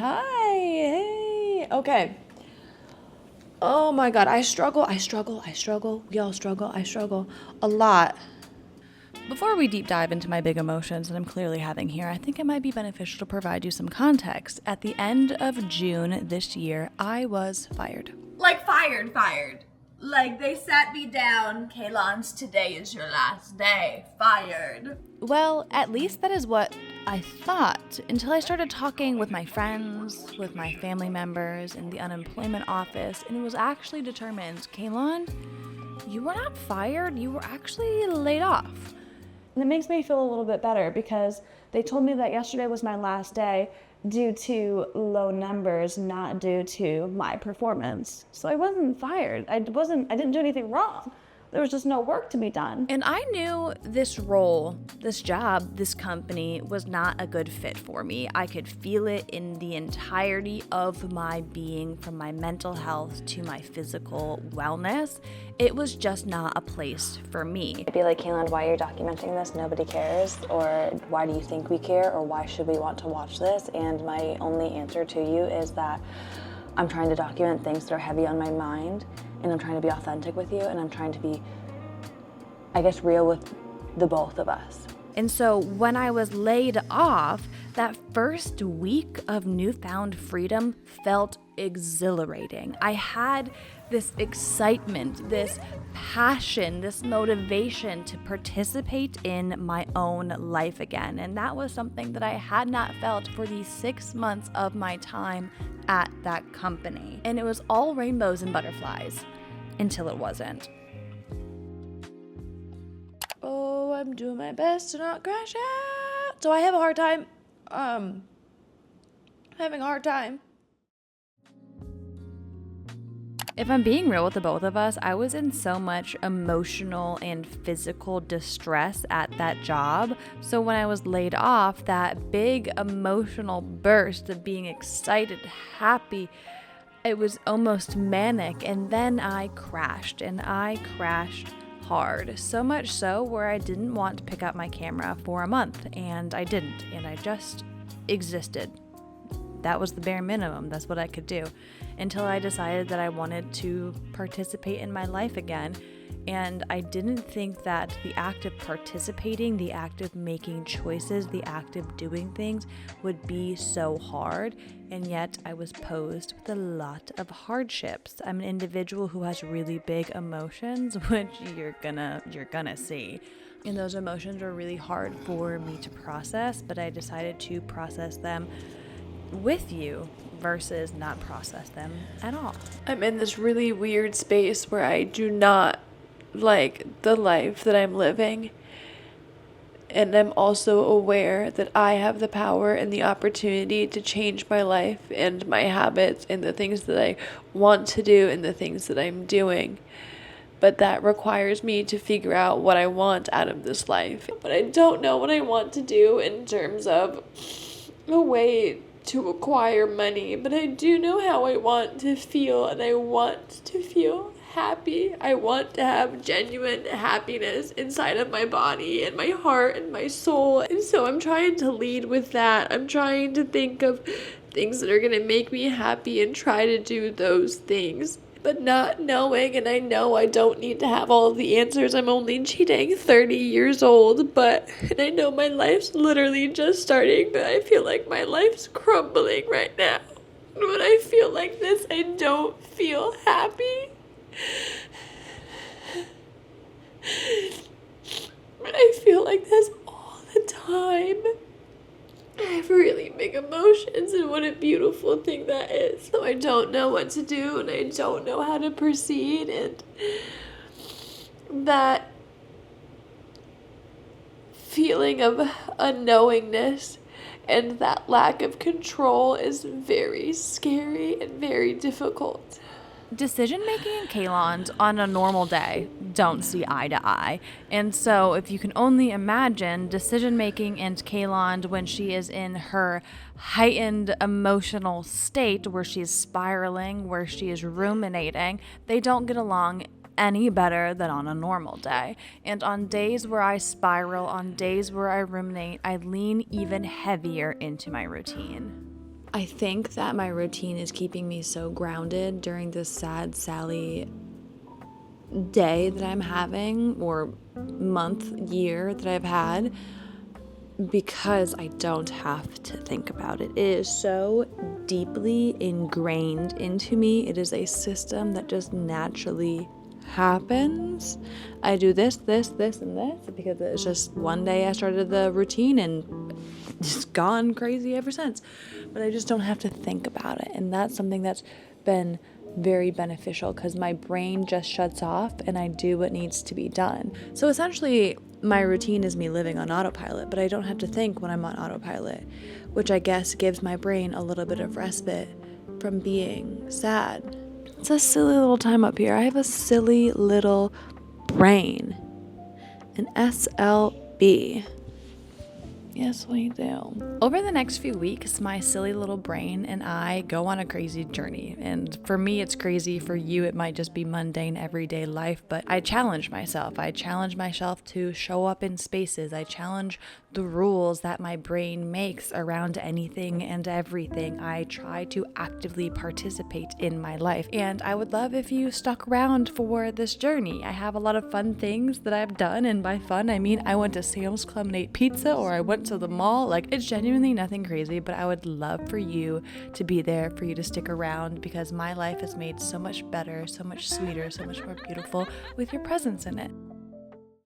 Hi. Hey. Okay. Oh my God. I struggle. We all struggle. I struggle a lot. Before we deep dive into my big emotions that I'm clearly having here, I think it might be beneficial to provide you some context. At the end of June this year, I was fired. Like fired. Like they sat me down, Kaylon's, today is your last day. Fired. Well, at least that is what I thought until I started talking with my friends, with my family members in the unemployment office, and it was actually determined, Kaylon, you were not fired, you were actually laid off. And it makes me feel a little bit better because they told me that yesterday was my last day due to low numbers, not due to my performance. So I wasn't fired. I didn't do anything wrong. There was just no work to be done. And I knew this role, this job, this company was not a good fit for me. I could feel it in the entirety of my being, from my mental health to my physical wellness. It was just not a place for me. I'd be like, Kaylin, why are you documenting this? Nobody cares. Or why do you think we care? Or why should we want to watch this? And my only answer to you is that I'm trying to document things that are heavy on my mind, and I'm trying to be authentic with you, and I'm trying to be, I guess, real with the both of us. And so when I was laid off, that first week of newfound freedom felt exhilarating. I had this excitement, this passion, this motivation to participate in my own life again. And that was something that I had not felt for the 6 months of my time at that company. And it was all rainbows and butterflies until it wasn't. Oh, I'm doing my best to not crash out. So I have a hard time, having a hard time. If I'm being real with the both of us, I was in so much emotional and physical distress at that job. So when I was laid off, that big emotional burst of being excited, happy, it was almost manic. And then I crashed, and I crashed hard. So much so where I didn't want to pick up my camera for a month, and I didn't, and I just existed. That was the bare minimum. That's what I could do until I decided that I wanted to participate in my life again. And I didn't think that the act of participating, the act of making choices, the act of doing things would be so hard. And yet I was posed with a lot of hardships. I'm an individual who has really big emotions, which you're gonna see. And those emotions were really hard for me to process, but I decided to process them with you versus not process them at all. I'm in this really weird space where I do not like the life that I'm living, and I'm also aware that I have the power and the opportunity to change my life and my habits and the things that I want to do and the things that I'm doing. But that requires me to figure out what I want out of this life. But I don't know what I want to do in terms of a way to acquire money, but I do know how I want to feel, and I want to feel happy. I want to have genuine happiness inside of my body and my heart and my soul. And so I'm trying to lead with that. I'm trying to think of things that are going to make me happy and try to do those things. But not knowing, and I know I don't need to have all of the answers. I'm only cheating 30 years old, and I know my life's literally just starting, but I feel like my life's crumbling right now. When I feel like this, I don't feel happy. But I feel like this all the time. I have really big emotions, and what a beautiful thing that is. So I don't know what to do, and I don't know how to proceed, and that feeling of unknowingness and that lack of control is very scary and very difficult. Decision-making and Kaylon's on a normal day don't see eye to eye. And so if you can only imagine decision-making and Kaylon when she is in her heightened emotional state where she's spiraling, where she is ruminating, they don't get along any better than on a normal day. And on days where I spiral, on days where I ruminate, I lean even heavier into my routine. I think that my routine is keeping me so grounded during this sad Sally day that I'm having, or month, year that I've had, because I don't have to think about it. It is so deeply ingrained into me. It is a system that just naturally happens. I do this, and this because it's just one day I started the routine and just gone crazy ever since. But I just don't have to think about it. And that's something that's been very beneficial because my brain just shuts off and I do what needs to be done. So essentially, my routine is me living on autopilot, but I don't have to think when I'm on autopilot, which I guess gives my brain a little bit of respite from being sad. It's a silly little time up here. I have a silly little brain. An SLB. Yes, we do. Over the next few weeks, my silly little brain and I go on a crazy journey. And for me, it's crazy. For you, it might just be mundane, everyday life. But I challenge myself. I challenge myself to show up in spaces. I challenge the rules that my brain makes around anything and everything. I try to actively participate in my life. And I would love if you stuck around for this journey. I have a lot of fun things that I've done. And by fun, I mean I went to Sam's Club and ate pizza, or I went to the mall. Like, it's genuinely nothing crazy, but I would love for you to be there, for you to stick around, because my life is made so much better, so much sweeter, so much more beautiful with your presence in it.